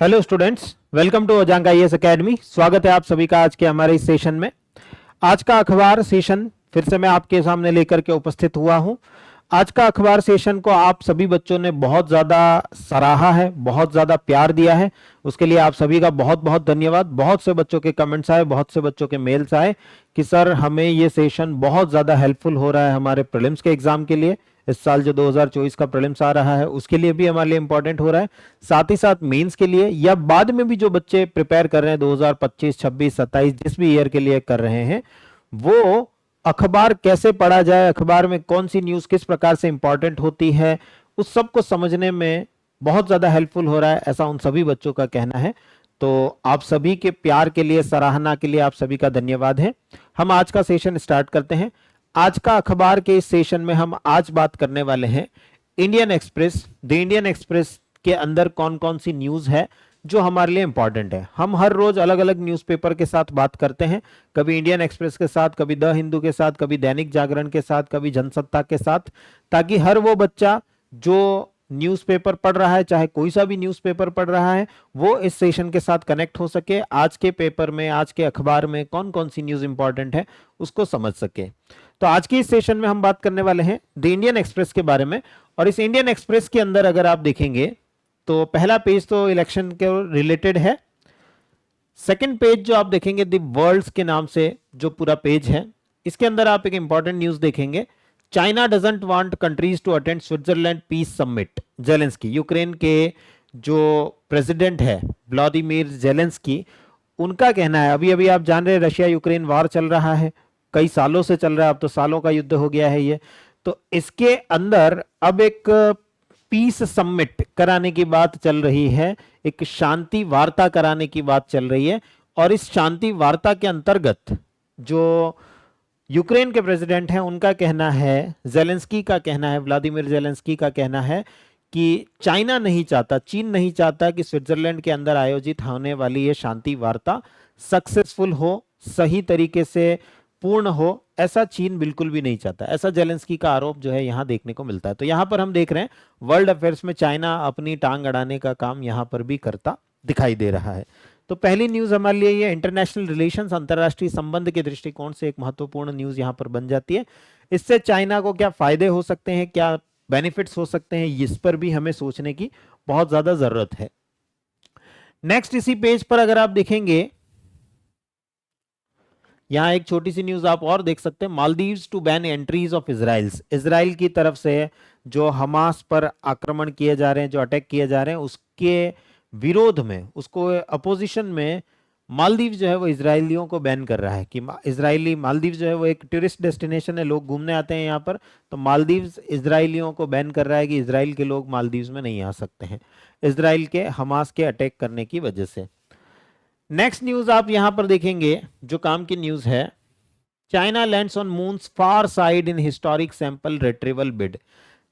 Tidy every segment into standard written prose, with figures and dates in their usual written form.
Hello students, welcome to Ojaank IAS academy. स्वागत है आप सभी का आज के हमारे इस सेशन में। आज का अखबार सेशन फिर से मैं आपके सामने लेकर के उपस्थित हुआ हूं। आज का अखबार सेशन को आप सभी बच्चों ने बहुत ज्यादा सराहा है, बहुत ज्यादा प्यार दिया है। उसके लिए आप सभी का बहुत बहुत धन्यवाद। बहुत से बच्चों के कमेंट्स आए, बहुत से बच्चों के मेल्स आए कि सर हमें ये सेशन बहुत ज्यादा हेल्पफुल हो रहा है हमारे प्रीलिम्स के एग्जाम के लिए। इस साल जो 2024 का प्रीलिम्स आ रहा है उसके लिए भी हमारे लिए इंपॉर्टेंट हो रहा है, साथ ही साथ मेंस के लिए या बाद में भी जो बच्चे प्रिपेयर कर रहे हैं 2025, 26, 27 जिस भी ईयर के लिए कर रहे हैं, वो अखबार कैसे पढ़ा जाए, अखबार में कौन सी न्यूज किस प्रकार से इंपॉर्टेंट होती है, उस सब को समझने में बहुत ज्यादा हेल्पफुल हो रहा है, ऐसा उन सभी बच्चों का कहना है। तो आप सभी के प्यार के लिए, सराहना के लिए आप सभी का धन्यवाद है। हम आज का सेशन स्टार्ट करते हैं। आज का अखबार के इस सेशन में हम आज बात करने वाले हैं Indian express. The Indian express के अंदर कौन कौन सी न्यूज है जो हमारे लिए इंपॉर्टेंट है। हम हर रोज अलग अलग न्यूज़पेपर के साथ बात करते हैं, कभी इंडियन एक्सप्रेस के साथ, कभी द हिंदू के साथ, कभी दैनिक जागरण के साथ, कभी जनसत्ता के साथ, ताकि हर वो बच्चा जो न्यूज़पेपर पढ़ रहा है, चाहे कोई सा भी न्यूज़पेपर पढ़ रहा है, वो इस सेशन के साथ कनेक्ट हो सके, आज के पेपर में, आज के अखबार में कौन कौन सी न्यूज इंपॉर्टेंट है उसको समझ सके। तो आज की इस सेशन में हम बात करने वाले हैं द इंडियन एक्सप्रेस के बारे में। और इस इंडियन एक्सप्रेस के अंदर अगर आप देखेंगे तो पहला पेज तो इलेक्शन के रिलेटेड है। सेकंड पेज जो आप देखेंगे द वर्ल्ड्स के नाम से जो पूरा पेज है, इसके अंदर आप एक इंपॉर्टेंट न्यूज देखेंगे। China doesn't want countries to attend Switzerland peace summit. Zelensky, Ukraine के जो प्रेसिडेंट है व्लादिमीर जेलेंस्की, उनका कहना है, अभी अभी आप जान रहे हैं रशिया यूक्रेन वार चल रहा है, कई सालों से चल रहा है, अब तो सालों का युद्ध हो गया है ये। तो इसके अंदर अब एक पीस समिट कराने की बात चल रही है, एक शांति वार्ता कराने की बात चल रही है। और इस शांति वार्ता के अंतर्गत जो यूक्रेन के प्रेसिडेंट हैं उनका कहना है, जेलेंस्की का कहना है, व्लादिमीर जेलेंस्की का कहना है कि चाइना नहीं चाहता, चीन नहीं चाहता कि स्विट्जरलैंड के अंदर आयोजित होने वाली ये शांति वार्ता सक्सेसफुल हो, सही तरीके से पूर्ण हो, ऐसा चीन बिल्कुल भी नहीं चाहता। ऐसा जेलेंस्की का आरोप जो है यहां देखने को मिलता है। तो यहां पर हम देख रहे हैं वर्ल्ड अफेयर्स में चाइना अपनी टांग अड़ाने का काम यहां पर भी करता दिखाई दे रहा है। तो पहली न्यूज हमारे लिए ये इंटरनेशनल रिलेशंस, अंतरराष्ट्रीय संबंध के दृष्टिकोण से एक महत्वपूर्ण न्यूज यहां पर बन जाती है। इससे चाइना को क्या फायदे हो सकते हैं, क्या बेनिफिट्स हो सकते हैं, इस पर भी हमें सोचने की बहुत ज्यादा जरूरत है। नेक्स्ट इसी पेज पर अगर आप देखेंगे, यहां एक छोटी सी न्यूज आप और देख सकते हैं। Maldives to ban entries of Israels. Israel की तरफ से जो हमास पर आक्रमण किए जा रहे हैं, जो अटैक किए जा रहे हैं, उसके विरोध में, उसको अपोजिशन में मालदीव जो है वो इजरायलियों को बैन कर रहा है कि इजरायली, मालदीव जो है वो एक टूरिस्ट डेस्टिनेशन है, लोग घूमने आते हैं यहाँ पर, तो मालदीव्स इजरायलियों को बैन कर रहा है कि इजराइल के लोग मालदीव्स में नहीं आ सकते हैं, इजराइल के हमास के अटैक करने की वजह से। नेक्स्ट न्यूज आप यहां पर देखेंगे जो काम की न्यूज है, China lands on moons far side in historic sample retrieval bid.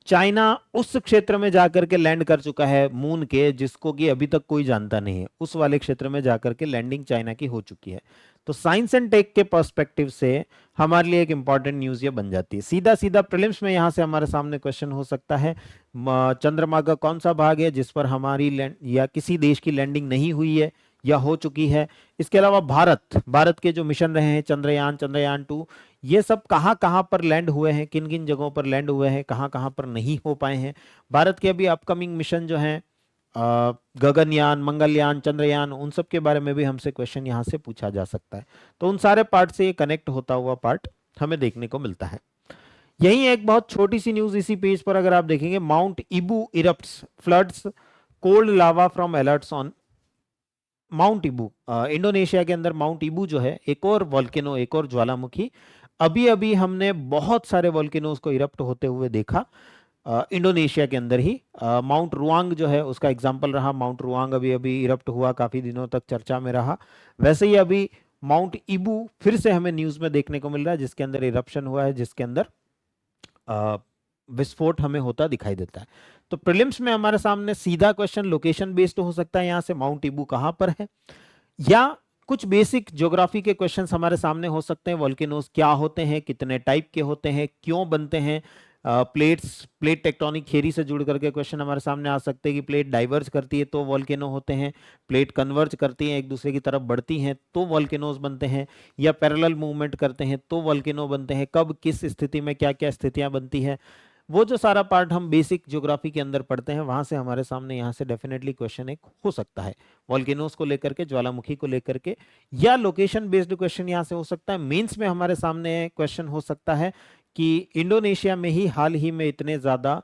China उस क्षेत्र में जाकर के लैंड कर चुका है मून के, जिसको कि अभी तक कोई जानता नहीं है, उस वाले क्षेत्र में जाकर के लैंडिंग चाइना की हो चुकी है। तो साइंस एंड टेक के पर्सपेक्टिव से हमारे लिए एक इंपॉर्टेंट न्यूज ये बन जाती है। सीधा सीधा प्रीलिम्स में यहां से हमारे सामने क्वेश्चन हो सकता है, चंद्रमा का कौन सा भाग है जिस पर हमारी लैंड या किसी देश की लैंडिंग नहीं हुई है या हो चुकी है। इसके अलावा भारत के जो मिशन रहे हैं, चंद्रयान, चंद्रयान 2, ये सब कहां कहां पर लैंड हुए हैं, किन किन जगहों पर लैंड हुए हैं, कहां कहां पर नहीं हो पाए हैं। भारत के अभी अपकमिंग मिशन जो हैं, गगनयान, मंगलयान, चंद्रयान, उन सब के बारे में भी हमसे क्वेश्चन यहां से पूछा जा सकता है। तो उन सारे पार्ट से ये कनेक्ट होता हुआ पार्ट हमें देखने को मिलता है। यही एक बहुत छोटी सी न्यूज इसी पेज पर अगर आप देखेंगे, mount Ibu erupts, floods, cold lava from alerts on mount Ibu. Indonesia के अंदर माउंट इबू जो है, एक और वॉल्केनो, एक और ज्वालामुखी, अभी अभी हमने बहुत सारे वॉल्केनोज को इरप्ट होते हुए देखा इंडोनेशिया के अंदर ही। माउंट रुआंग जो है उसका एग्जांपल रहा, माउंट रुआंग अभी अभी इरप्ट हुआ, काफी दिनों तक चर्चा में रहा। वैसे ही अभी माउंट इबू फिर से हमें न्यूज में देखने को मिल रहा है, जिसके अंदर इरप्शन हुआ है, जिसके अंदर विस्फोट हमें होता दिखाई देता है। तो प्रीलिम्स में हमारे सामने सीधा क्वेश्चन लोकेशन बेस्ड हो सकता है, यहां से माउंट इबू कहां पर है, या कुछ बेसिक ज्योग्राफी के क्वेश्चंस हमारे सामने हो सकते हैं। वोल्केनोज क्या होते हैं, कितने टाइप के होते हैं, क्यों बनते हैं, प्लेट टेक्टोनिक थियरी से जुड़ करके क्वेश्चन हमारे सामने आ सकते हैं कि प्लेट डाइवर्ज करती है तो वॉल्केनो होते हैं, प्लेट कन्वर्ज करती हैं एक दूसरे की तरफ बढ़ती हैं तो वॉल्केनोज बनते हैं, या पैरेलल मूवमेंट करते हैं तो वॉल्केनो बनते हैं, कब किस स्थिति में क्या क्या स्थितियां बनती हैं, वो जो सारा पार्ट हम बेसिक ज्योग्राफी के अंदर पढ़ते हैं वहां से हमारे सामने यहाँ से डेफिनेटली क्वेश्चन एक हो सकता है वॉल्केनोज को लेकर के, ज्वालामुखी को लेकर के, या लोकेशन बेस्ड क्वेश्चन यहाँ से हो सकता है। मेंस में हमारे सामने क्वेश्चन हो सकता है कि इंडोनेशिया में ही हाल ही में इतने ज्यादा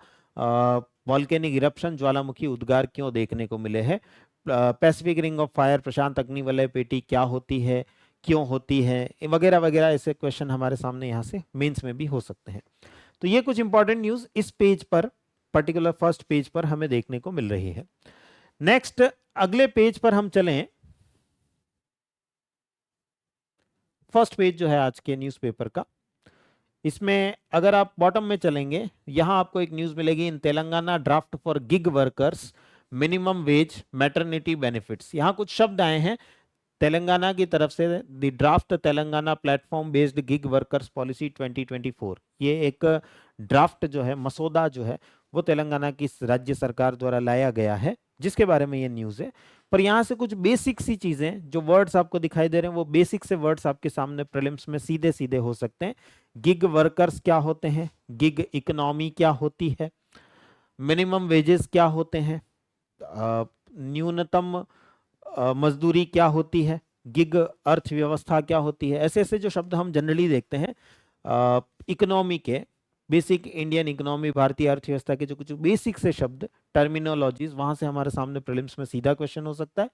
वॉल्केनिक इरप्शन, ज्वालामुखी उद्गार क्यों देखने को मिले हैं, पैसिफिक रिंग ऑफ फायर, प्रशांत अग्निवलय पेटी क्या होती है, क्यों होती है, वगैरह वगैरह ऐसे क्वेश्चन हमारे सामने यहाँ से मेंस में भी हो सकते हैं। तो ये कुछ इंपॉर्टेंट न्यूज इस पेज पर, पर्टिकुलर फर्स्ट पेज पर हमें देखने को मिल रही है। नेक्स्ट अगले पेज पर हम चलें। फर्स्ट पेज जो है आज के न्यूज़पेपर का, इसमें अगर आप बॉटम में चलेंगे, यहां आपको एक न्यूज मिलेगी, in Telangana draft for gig workers minimum wage maternity benefits. यहां कुछ शब्द आए हैं तेलंगाना की तरफ से, the draft Telangana platform based gig workers policy 2024। ये एक ड्राफ्ट जो है, मसौदा जो है, वो तेलंगाना की राज्य सरकार द्वारा लाया गया है, जिसके बारे में ये न्यूज है। पर यहाँ से कुछ बेसिक सी चीजें, जो वर्ड्स आपको दिखाई दे रहे हैं वो बेसिक से वर्ड्स आपके सामने प्रीलिम्स में सीधे सीधे हो सकते हैं। गिग वर्कर्स क्या होते हैं, गिग इकोनॉमी क्या होती है, मिनिमम वेजेस क्या होते हैं, न्यूनतम मजदूरी क्या होती है, गिग अर्थव्यवस्था क्या होती है, ऐसे ऐसे जो शब्द हम जनरली देखते हैं इकोनॉमी के, बेसिक इंडियन इकोनॉमी, भारतीय अर्थव्यवस्था के जो कुछ बेसिक से शब्द, टर्मिनोलॉजीज, वहां से हमारे सामने प्रीलिम्स में सीधा क्वेश्चन हो सकता है।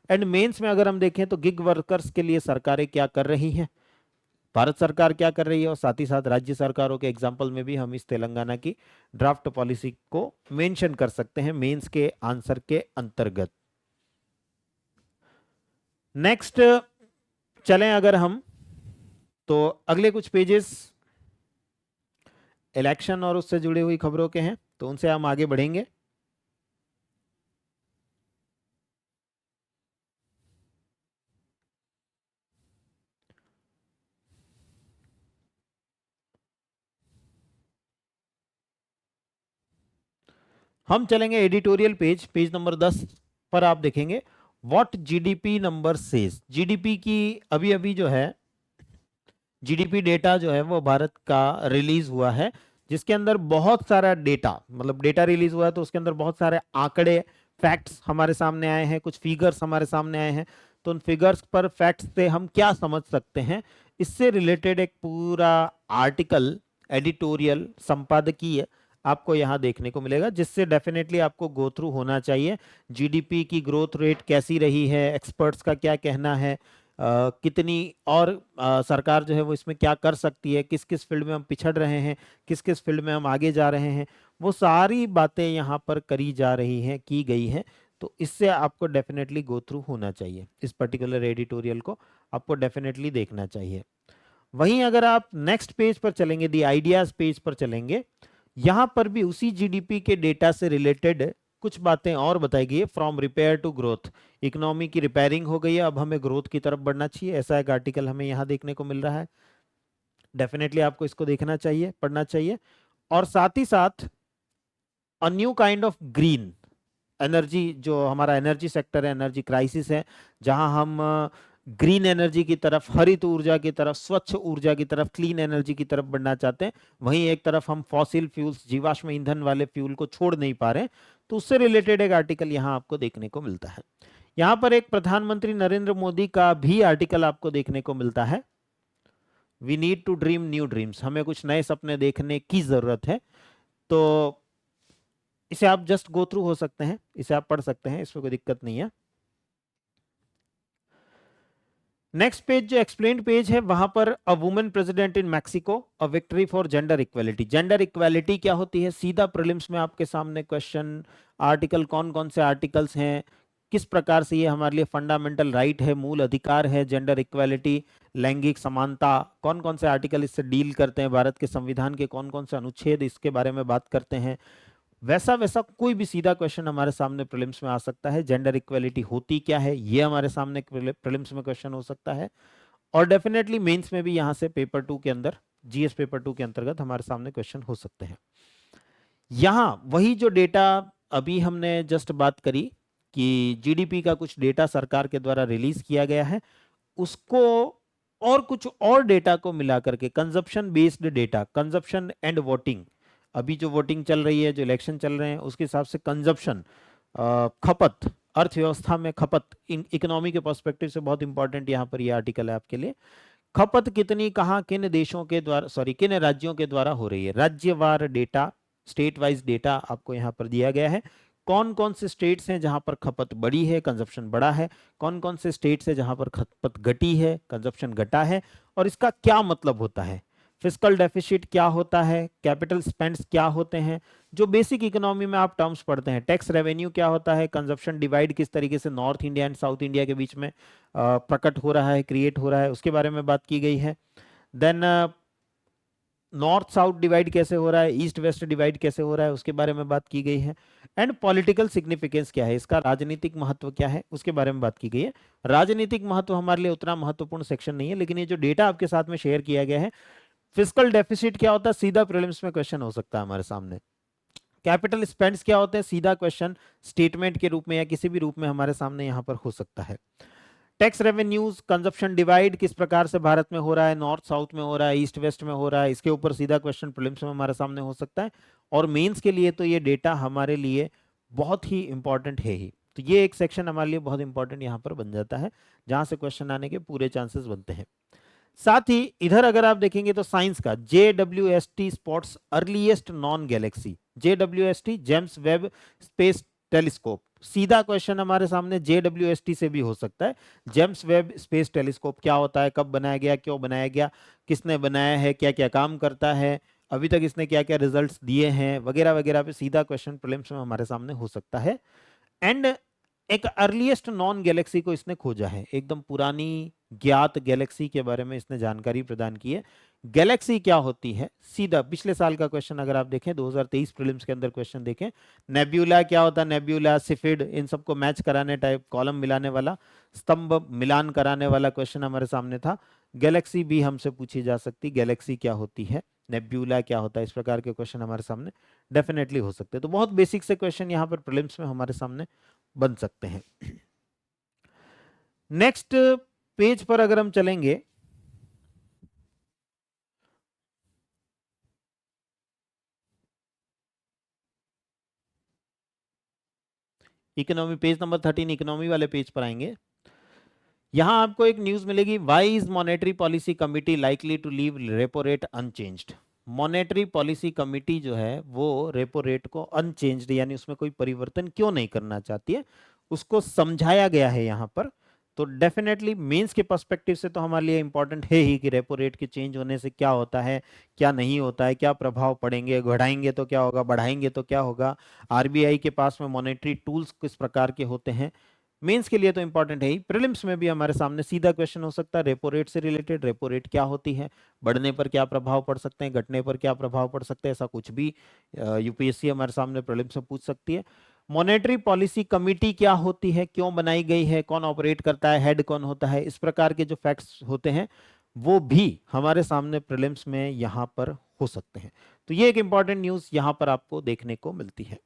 एंड मेंस में अगर हम देखें तो गिग वर्कर्स के लिए सरकारें क्या कर रही हैं, भारत सरकार क्या कर रही है, और साथ ही साथ राज्य सरकारों के एग्जाम्पल में भी हम इस तेलंगाना की ड्राफ्ट पॉलिसी को मेंशन कर सकते हैं मेंस के आंसर के अंतर्गत। नेक्स्ट चलें अगर हम, तो अगले कुछ पेजेस इलेक्शन और उससे जुड़ी हुई खबरों के हैं, तो उनसे हम आगे बढ़ेंगे। हम चलेंगे एडिटोरियल पेज, पेज नंबर 10 पर आप देखेंगे what GDP number says. GDP की अभी अभी जो है जीडीपी डेटा जो है वो भारत का रिलीज हुआ है, जिसके अंदर बहुत सारा डेटा, मतलब डेटा रिलीज हुआ है तो उसके अंदर बहुत सारे आंकड़े, फैक्ट्स हमारे सामने आए हैं, कुछ फिगर्स हमारे सामने आए हैं। तो उन फिगर्स पर, फैक्ट्स से हम क्या समझ सकते हैं, इससे रिलेटेड एक पूरा आर्टिकल, एडिटोरियल, संपादकीय आपको यहाँ देखने को मिलेगा, जिससे डेफिनेटली आपको गो थ्रू होना चाहिए। जीडीपी की ग्रोथ रेट कैसी रही है, एक्सपर्ट्स का क्या कहना है, कितनी और सरकार जो है वो इसमें क्या कर सकती है, किस किस फील्ड में हम पिछड़ रहे हैं, किस किस फील्ड में हम आगे जा रहे हैं, वो सारी बातें यहाँ पर करी जा रही हैं, की गई हैं। तो इससे आपको डेफिनेटली गो थ्रू होना चाहिए, इस पर्टिकुलर एडिटोरियल को आपको डेफिनेटली देखना चाहिए। वहीं अगर आप नेक्स्ट पेज पर चलेंगे, दी आइडियाज पेज पर चलेंगे, यहां पर भी उसी जीडीपी के डेटा से रिलेटेड कुछ बातें और बताई गई है। From repair to growth, economy की रिपेयरिंग हो गई है, अब हमें ग्रोथ की तरफ बढ़ना चाहिए, ऐसा एक आर्टिकल हमें यहां देखने को मिल रहा है। डेफिनेटली आपको इसको देखना चाहिए, पढ़ना चाहिए। और साथ ही साथ a new kind of green energy, जो हमारा एनर्जी सेक्टर है, एनर्जी क्राइसिस है, जहां हम ग्रीन एनर्जी की तरफ, हरित ऊर्जा की तरफ, स्वच्छ ऊर्जा की तरफ, क्लीन एनर्जी की तरफ बढ़ना चाहते हैं। वहीं एक तरफ हम फॉसिल फ्यूल्स, जीवाश्म ईंधन वाले फ्यूल को छोड़ नहीं पा रहे हैं, तो उससे रिलेटेड एक आर्टिकल यहां आपको देखने को मिलता है। यहां पर एक प्रधानमंत्री नरेंद्र मोदी का भी आर्टिकल आपको देखने को मिलता है, we need to dream new dreams, हमें कुछ नए सपने देखने की जरूरत है। तो इसे आप जस्ट गो थ्रू हो सकते हैं, इसे आप पढ़ सकते हैं, इसमें कोई दिक्कत नहीं है। नेक्स्ट पेज जो एक्सप्लेन्ड पेज है, वहां पर a women president in Mexico, a victory for gender equality. Gender equality क्या होती है, सीधा प्रीलिम्स में आपके सामने क्वेश्चन, आर्टिकल, कौन कौन से आर्टिकल्स हैं, किस प्रकार से ये हमारे लिए फंडामेंटल राइट है, मूल अधिकार है, जेंडर इक्वालिटी, लैंगिक समानता, कौन कौन से आर्टिकल इससे डील करते हैं, भारत के संविधान के कौन कौन से अनुच्छेद इसके बारे में बात करते हैं, वैसा वैसा कोई भी सीधा क्वेश्चन हमारे सामने प्रीलिम्स में आ सकता है। जेंडर इक्वेलिटी होती क्या है, ये हमारे सामने प्रीलिम्स में क्वेश्चन हो सकता है। और डेफिनेटली मेंस में भी यहाँ से पेपर 2 के अंदर, जीएस पेपर 2 के अंतर्गत हमारे सामने क्वेश्चन हो सकते हैं। यहां वही जो डेटा अभी हमने जस्ट बात करी कि जीडीपी का कुछ डेटा सरकार के द्वारा रिलीज किया गया है, उसको और कुछ और डेटा को मिला करके consumption based data, consumption and voting, अभी जो वोटिंग चल रही है, जो इलेक्शन चल रहे हैं, उसके हिसाब से कंजप्शन, खपत, अर्थव्यवस्था में खपत, इन इकोनॉमी के पर्सपेक्टिव से बहुत इंपॉर्टेंट यहां पर ये आर्टिकल है आपके लिए। खपत कितनी कहाँ किन देशों के द्वारा, सॉरी किन राज्यों के द्वारा हो रही है, राज्यवार डेटा, स्टेट वाइज डेटा आपको यहाँ पर दिया गया है। कौन कौन से स्टेट्स हैं जहां पर खपत बढ़ी है, कंजप्शन बढ़ा है, कौन कौन से स्टेट्स हैं जहां पर खपत घटी है, कंजप्शन घटा है, और इसका क्या मतलब होता है, फिस्कल डेफिसिट क्या होता है, कैपिटल स्पेंड्स क्या होते हैं, जो बेसिक इकोनॉमी में आप टर्म्स पढ़ते हैं, टैक्स रेवेन्यू क्या होता है, कंजप्शन डिवाइड किस तरीके से north India and south India के बीच में प्रकट हो रहा है, क्रिएट हो रहा है, उसके बारे में बात की गई है। देन नॉर्थ साउथ डिवाइड कैसे हो रहा है, ईस्ट वेस्ट डिवाइड कैसे हो रहा है, उसके बारे में बात की गई है। एंड पॉलिटिकल सिग्निफिकेंस क्या है, इसका राजनीतिक महत्व क्या है, उसके बारे में बात की गई है। राजनीतिक महत्व हमारे लिए उतना महत्वपूर्ण सेक्शन नहीं है, लेकिन ये जो डेटा आपके साथ में शेयर किया गया है, फिस्कल डेफिसिट क्या होता है, सीधा प्रीलिम्स में क्वेश्चन हो सकता है हमारे सामने। कैपिटल स्पेंड्स क्या होते हैं, सीधा क्वेश्चन स्टेटमेंट के रूप में या किसी भी रूप में हमारे सामने यहां पर हो सकता है। टैक्स रेवेन्यूज, कंजप्शन डिवाइड किस प्रकार से भारत में हो रहा है, नॉर्थ साउथ में हो रहा है, ईस्ट वेस्ट में हो रहा है, इसके ऊपर सीधा क्वेश्चन प्रीलिम्स में हमारे सामने हो सकता है। और मेंस के लिए तो ये डेटा हमारे लिए बहुत ही इंपॉर्टेंट है ही, तो ये एक सेक्शन हमारे लिए बहुत इंपॉर्टेंट यहाँ पर बन जाता है, जहां से क्वेश्चन आने के पूरे चांसेस बनते हैं। साथ ही इधर अगर आप देखेंगे तो साइंस का JWST spots earliest non Galaxy, JWST James Webb space telescope, सीधा क्वेश्चन हमारे सामने JWST से भी हो सकता है। जेम्स वेब स्पेस टेलीस्कोप क्या होता है, कब बनाया गया, क्यों बनाया गया, किसने बनाया है, क्या क्या काम करता है, अभी तक इसने क्या क्या रिजल्ट्स दिए हैं, वगैरह वगैरह पे सीधा क्वेश्चन प्रीलिम्स में हमारे सामने हो सकता है। एंड एक अर्लीस्ट नॉन गैलेक्सी को इसने खोजा है, एकदम पुरानी ज्ञात गैलेक्सी के बारे में इसने जानकारी प्रदान की है। गैलेक्सी क्या होती है, सीधा पिछले साल का क्वेश्चन अगर आप देखें 2023 प्रीलिम्स के अंदर क्वेश्चन देखें, नेब्यूला क्या होता है, नेब्यूला, सिफिड, इन सबको मैच कराने टाइप, कॉलम मिलाने वाला, स्तंभ मिलान कराने वाला क्वेश्चन हमारे सामने था। गैलेक्सी भी हमसे पूछी जा सकती, गैलेक्सी क्या होती है, नेब्यूला क्या होता है, इस प्रकार के क्वेश्चन हमारे सामने डेफिनेटली हो सकते हैं। तो बहुत बेसिक से क्वेश्चन यहाँ पर प्रीलिम्स में हमारे सामने बन सकते हैं। नेक्स्ट पेज पर अगर हम चलेंगे, इकोनॉमी पेज नंबर 13, इकोनॉमी वाले पेज पर आएंगे। यहां आपको एक न्यूज मिलेगी, why is monetary policy committee likely to leave repo rate unchanged. Monetary policy committee जो है वो रेपो रेट को अनचेंज्ड यानी उसमें कोई परिवर्तन क्यों नहीं करना चाहती है, उसको समझाया गया है यहां पर। तो डेफिनेटली मेंस के पर्सपेक्टिव से तो हमारे लिए इंपॉर्टेंट है ही कि रेपो रेट के चेंज होने से क्या होता है, क्या नहीं होता है, क्या प्रभाव पड़ेंगे, बढ़ाएंगे तो क्या होगा, बढ़ाएंगे तो क्या होगा, आरबीआई के पास में मॉनेटरी टूल्स किस प्रकार के होते हैं। मेंस के लिए तो इंपॉर्टेंट है ही, प्रीलिम्स में भी हमारे सामने सीधा क्वेश्चन हो सकता है रेपो रेट से रिलेटेड, रेपो रेट क्या होती है, बढ़ने पर क्या प्रभाव पड़ सकते हैं, घटने पर क्या प्रभाव पड़ सकते हैं, ऐसा कुछ भी यूपीएससी हमारे सामने प्रीलिम्स में पूछ सकती है। मॉनेटरी पॉलिसी कमिटी क्या होती है, क्यों बनाई गई है, कौन ऑपरेट करता है, हेड कौन होता है, इस प्रकार के जो फैक्ट्स होते हैं वो भी हमारे सामने प्रीलिम्स में यहां पर हो सकते हैं। तो ये एक इंपॉर्टेंट न्यूज यहां पर आपको देखने को मिलती है।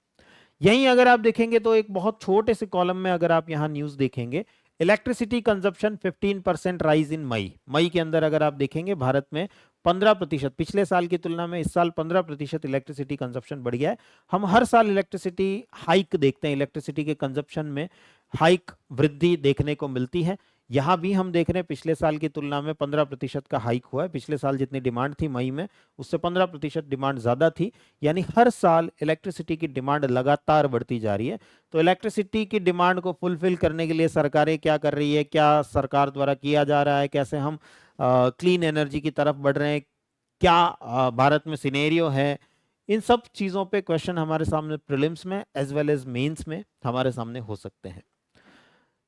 यहीं अगर आप देखेंगे तो एक बहुत छोटे से कॉलम में अगर आप यहां न्यूज देखेंगे, इलेक्ट्रिसिटी कंजप्शन 15% राइज इन मई, मई के अंदर अगर आप देखेंगे भारत में 15%, पिछले साल की तुलना में इस साल 15% इलेक्ट्रिसिटी कंजप्शन बढ़ गया है। हम हर साल इलेक्ट्रिसिटी हाइक देखते हैं, इलेक्ट्रिसिटी के कंजप्शन में हाइक, वृद्धि देखने को मिलती है। यहां भी हम देख रहे हैं पिछले साल की तुलना में 15% का हाइक हुआ है। पिछले साल जितनी डिमांड थी मई में, उससे 15% डिमांड ज्यादा थी, यानी हर साल इलेक्ट्रिसिटी की डिमांड लगातार बढ़ती जा रही है। तो इलेक्ट्रिसिटी की डिमांड को फुलफिल करने के लिए सरकारें क्या कर रही है, क्या सरकार द्वारा किया जा रहा है, कैसे हम क्लीन एनर्जी की तरफ बढ़ रहे हैं, क्या भारत में सिनेरियो है, इन सब चीजों पे क्वेश्चन हमारे सामने प्रीलिम्स में एज वेल एज मेंस में हमारे सामने हो सकते हैं।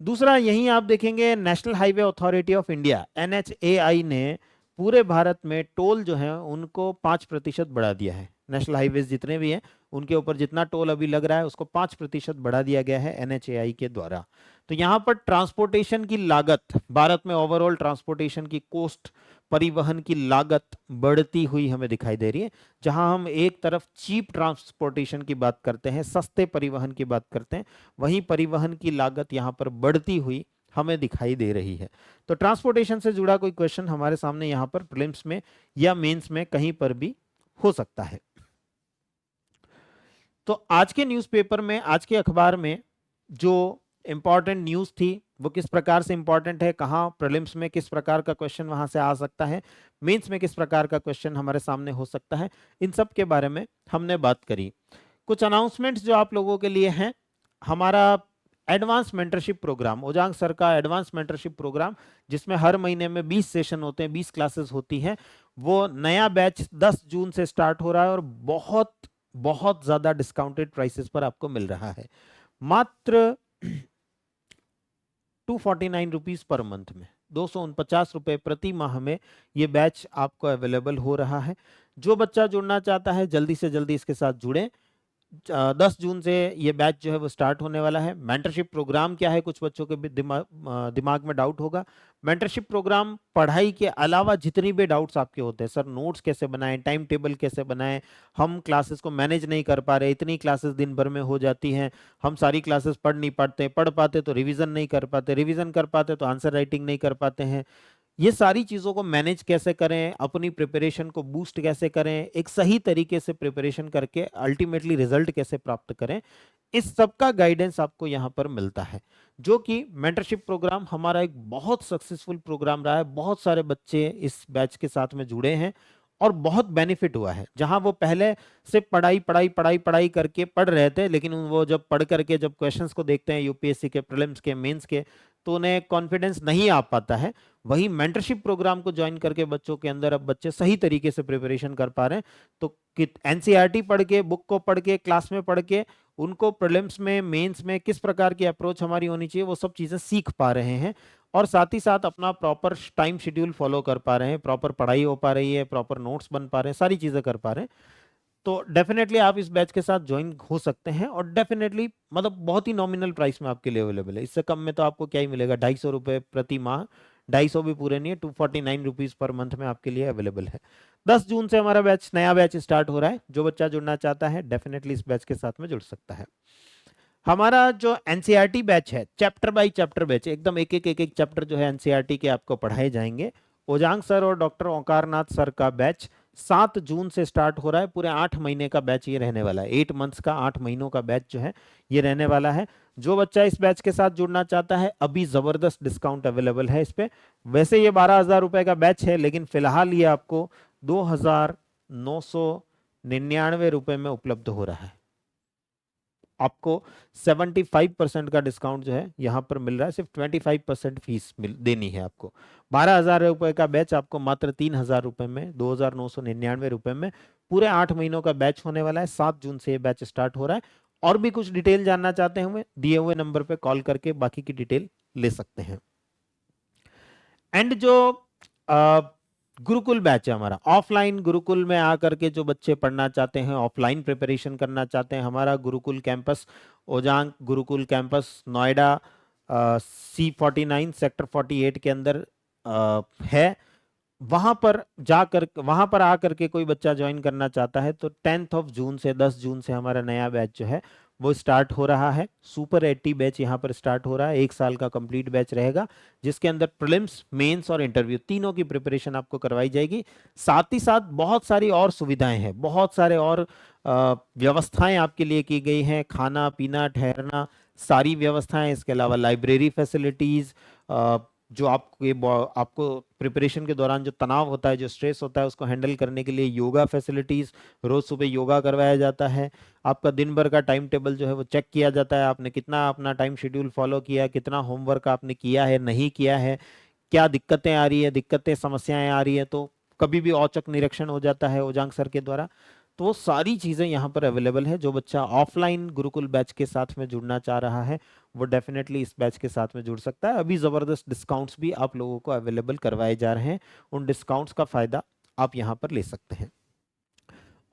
दूसरा, यहीं आप देखेंगे national highway authority of India NHAI ने पूरे भारत में टोल जो है उनको 5% बढ़ा दिया है। नेशनल हाईवेज जितने भी हैं उनके ऊपर जितना टोल अभी लग रहा है उसको 5% बढ़ा दिया गया है NHAI के द्वारा। तो यहाँ पर ट्रांसपोर्टेशन की लागत, भारत में ओवरऑल ट्रांसपोर्टेशन की कॉस्ट परिवहन की लागत बढ़ती हुई हमें दिखाई दे रही है। जहां हम एक तरफ चीप ट्रांसपोर्टेशन की बात करते हैं, सस्ते परिवहन की बात करते हैं, वहीं परिवहन की लागत यहां पर बढ़ती हुई हमें दिखाई दे रही है। तो ट्रांसपोर्टेशन से जुड़ा कोई क्वेश्चन हमारे सामने यहां पर प्रीलिम्स में या मेंस में कहीं पर भी हो सकता है। तो आज के न्यूज़पेपर में, आज के अखबार में जो इंपॉर्टेंट न्यूज़ थी वो किस प्रकार से इंपॉर्टेंट है, कहाँ प्रीलिम्स में किस प्रकार का क्वेश्चन वहां से आ सकता है, मेंस में किस प्रकार का क्वेश्चन हमारे सामने हो सकता है, इन सब के बारे में हमने बात करी। कुछ अनाउंसमेंट्स जो आप लोगों के लिए हैं, हमारा एडवांस मेंटरशिप प्रोग्राम, ओजांग सर का एडवांस मेंटरशिप प्रोग्राम, जिसमें हर महीने में 20 सेशन होते हैं, 20 क्लासेस होती हैं, वो नया बैच 10 जून से स्टार्ट हो रहा है और बहुत बहुत ज्यादा डिस्काउंटेड प्राइसेस पर आपको मिल रहा है। मात्र 249 रुपीज पर मंथ में, 249 रुपए प्रति माह में ये बैच आपको अवेलेबल हो रहा है। जो बच्चा जुड़ना चाहता है जल्दी से जल्दी इसके साथ जुड़े। 10 जून से ये बैच जो है वो स्टार्ट होने वाला है। मेंटरशिप प्रोग्राम क्या है, कुछ बच्चों के भी दिमाग में डाउट होगा। मेंटरशिप प्रोग्राम पढ़ाई के अलावा जितनी भी डाउट्स आपके होते हैं, सर नोट्स कैसे बनाएं, टाइम टेबल कैसे बनाएं, हम क्लासेस को मैनेज नहीं कर पा रहे, इतनी क्लासेस दिन भर में हो जाती हैं, हम सारी क्लासेस पढ़ नहीं पाते, पढ़ पाते तो रिवीजन नहीं कर पाते, रिवीजन कर पाते तो आंसर राइटिंग नहीं कर पाते हैं, ये सारी चीजों को मैनेज कैसे करें, अपनी प्रिपरेशन को बूस्ट कैसे करें, एक सही तरीके से प्रिपरेशन करके अल्टीमेटली रिजल्ट कैसे प्राप्त करें, इस सब का गाइडेंस आपको यहाँ पर मिलता है। जो कि मेंटरशिप प्रोग्राम हमारा एक बहुत सक्सेसफुल प्रोग्राम रहा है। बहुत सारे बच्चे इस बैच के साथ में जुड़े हैं और बहुत बेनिफिट हुआ है। जहां वो पहले से पढ़ाई पढ़ाई पढ़ाई पढ़ाई करके पढ़ रहे थे, लेकिन वो जब पढ़ करके जब क्वेश्चंस को देखते हैं यूपीएससी के, प्रीलिम्स के, मेंस के, तो उन्हें कॉन्फिडेंस नहीं आ पाता है। वही मेंटरशिप प्रोग्राम को ज्वाइन करके बच्चों के अंदर अब बच्चे सही तरीके से प्रिपरेशन कर पा रहे हैं। तो एनसीईआरटी पढ़ के, बुक को पढ़ के, क्लास में पढ़ के उनको प्रीलिम्स में, मेंस में किस प्रकार की अप्रोच हमारी होनी चाहिए वो सब चीजें सीख पा रहे हैं और साथ ही साथ अपना प्रॉपर टाइम शेड्यूल फॉलो कर पा रहे हैं, प्रॉपर पढ़ाई हो पा रही है, प्रॉपर नोट्स बन पा रहे हैं, सारी चीजें कर पा रहे हैं। तो डेफिनेटली आप इस बैच के साथ ज्वाइन हो सकते हैं और डेफिनेटली मतलब बहुत ही नॉमिनल प्राइस में आपके लिए अवेलेबल है। इससे कम में तो आपको क्या ही मिलेगा, 250 रुपए प्रति माह, 250 भी पूरे नहीं है, 249 रुपीज पर मंथ में आपके लिए अवेलेबल है। 10 जून से हमारा बैच, नया बैच स्टार्ट हो रहा है। जो बच्चा जुड़ना चाहता है डेफिनेटली इस बैच के साथ में जुड़ सकता है। हमारा जो एनसीईआरटी बैच है, चैप्टर बाय चैप्टर बैच, एकदम एक एक एक एक चैप्टर जो है एनसीईआरटी के आपको पढ़ाए जाएंगे। ओजांग सर और डॉक्टर ओंकारनाथ सर का बैच 7 जून से स्टार्ट हो रहा है। पूरे 8 महीने का बैच ये रहने वाला है। 8 मंथ्स का, 8 महीनों का बैच जो है ये रहने वाला है। जो बच्चा इस बैच के साथ जुड़ना चाहता है, अभी जबरदस्त डिस्काउंट अवेलेबल है इस पे। वैसे ये 12,000 रुपए का बैच है, लेकिन फिलहाल ये आपको 2,999 रुपए में उपलब्ध हो रहा है। आपको 75% का डिस्काउंट जो है यहां पर मिल रहा है। सिर्फ 25% फीस देनी है आपको। 12,000 रुपए का बैच आपको मात्र 3,000 रुपए में, 2,999 रुपए में पूरे 8 महीनों का बैच होने वाला है। 7 जून से ये बैच स्टार्ट हो रहा है। और भी कुछ डिटेल जानना चाहते हैं, दिए हुए नंबर पे कॉल करके बाकी की डिटेल ले सकते हैं। एंड जो गुरुकुल बैच है हमारा, ऑफलाइन गुरुकुल में आकर के जो बच्चे पढ़ना चाहते हैं, ऑफलाइन प्रिपरेशन करना चाहते हैं, हमारा Gurukul campus, Ojaank Gurukul campus Noida C49 sector 48 के अंदर है। वहां पर आकर के कोई बच्चा ज्वाइन करना चाहता है तो 10 जून से 10 जून से हमारा नया बैच जो है वो स्टार्ट हो रहा है। सुपर 80 बैच यहाँ पर स्टार्ट हो रहा है। 1 साल का कंप्लीट बैच रहेगा, जिसके अंदर प्रीलिम्स, मेंस और इंटरव्यू तीनों की प्रिपरेशन आपको करवाई जाएगी। साथ ही साथ बहुत सारी और सुविधाएं हैं, बहुत सारे और व्यवस्थाएं आपके लिए की गई हैं। खाना पीना ठहरना सारी व्यवस्थाएं, इसके अलावा लाइब्रेरी फैसिलिटीज, जो आपको प्रिपरेशन के दौरान जो तनाव होता है, जो स्ट्रेस होता है, उसको हैंडल करने के लिए योगा फैसिलिटीज, रोज सुबह योगा करवाया जाता है। आपका दिन भर का टाइम टेबल जो है वो चेक किया जाता है, आपने कितना अपना टाइम शेड्यूल फॉलो किया, कितना होमवर्क आपने किया है, नहीं किया है, क्या दिक्कतें आ रही है, दिक्कतें समस्याएं आ रही है तो कभी भी औचक निरीक्षण हो जाता है ओजांग सर के द्वारा। तो वो सारी चीजें यहाँ पर अवेलेबल है। जो बच्चा ऑफलाइन गुरुकुल बैच के साथ में जुड़ना चाह रहा है वो डेफिनेटली इस बैच के साथ में जुड़ सकता है। अभी जबरदस्त डिस्काउंट्स भी आप लोगों को अवेलेबल करवाए जा रहे हैं, उन डिस्काउंट्स का फायदा आप यहाँ पर ले सकते हैं।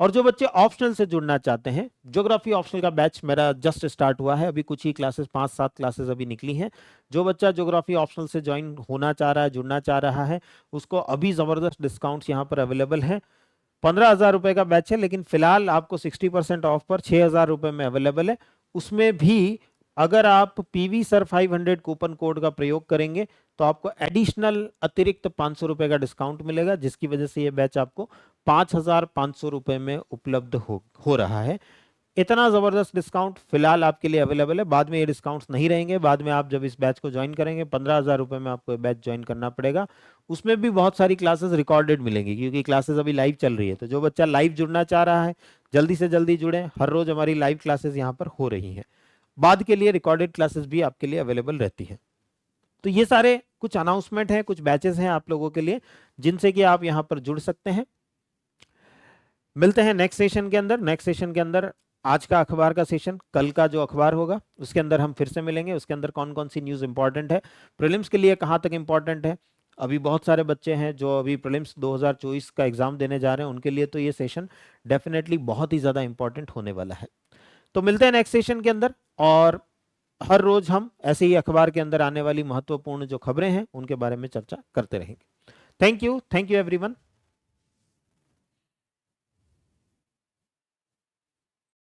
और जो बच्चे ऑप्शनल से जुड़ना चाहते हैं, ज्योग्राफी ऑप्शनल का बैच मेरा जस्ट स्टार्ट हुआ है, अभी कुछ ही क्लासेस 5-7 क्लासेस अभी निकली हैं। जो बच्चा ज्योग्राफी ऑप्शनल से ज्वाइन होना चाह रहा है, जुड़ना चाह रहा है, उसको अभी जबरदस्त डिस्काउंट्स यहाँ पर अवेलेबल हैं। 15,000 रुपए का बैच है, लेकिन फिलहाल आपको 60% ऑफ पर 6,000 रुपए में अवेलेबल है। उसमें भी अगर आप पीवी सर 500 कूपन कोड का प्रयोग करेंगे तो आपको एडिशनल अतिरिक्त 500 रुपए का डिस्काउंट मिलेगा, जिसकी वजह से ये बैच आपको 5,500 रुपए में उपलब्ध हो रहा है। इतना जबरदस्त डिस्काउंट फिलहाल आपके लिए अवेलेबल है, बाद में ये डिस्काउंट्स नहीं रहेंगे। बाद में आप जब इस बैच को ज्वाइन करेंगे 15,000 रुपए में आपको बैच ज्वाइन करना पड़ेगा। उसमें भी बहुत सारी क्लासेस रिकॉर्डेड मिलेंगी, क्योंकि क्लासेस अभी लाइव चल रही है। तो जो बच्चा लाइव जुड़ना चाह रहा है, जल्दी से जल्दी जुड़े। हर रोज हमारी लाइव क्लासेस यहाँ पर हो रही हैं। बाद के लिए रिकॉर्डेड क्लासेस भी आपके लिए अवेलेबल रहती है। तो ये सारे कुछ अनाउंसमेंट हैं, कुछ बैचेस हैं आप लोगों के लिए, जिनसे कि आप यहाँ पर जुड़ सकते हैं। मिलते हैं नेक्स्ट सेशन के अंदर। नेक्स्ट सेशन के अंदर आज का अखबार का सेशन, कल का जो अखबार होगा उसके अंदर हम फिर से मिलेंगे। उसके अंदर कौन कौन सी न्यूज़ इंपॉर्टेंट है, प्रीलिम्स के लिए कहाँ तक इंपॉर्टेंट है। अभी बहुत सारे बच्चे हैं जो अभी प्रीलिम्स 2024 का एग्जाम देने जा रहे हैं, उनके लिए तो ये सेशन डेफिनेटली बहुत ही ज़्यादा इंपॉर्टेंट होने वाला है। तो मिलते हैं नेक्स्ट सेशन के अंदर, और हर रोज हम ऐसे ही अखबार के अंदर आने वाली महत्वपूर्ण जो खबरें हैं उनके बारे में चर्चा करते रहेंगे। Thank you everyone.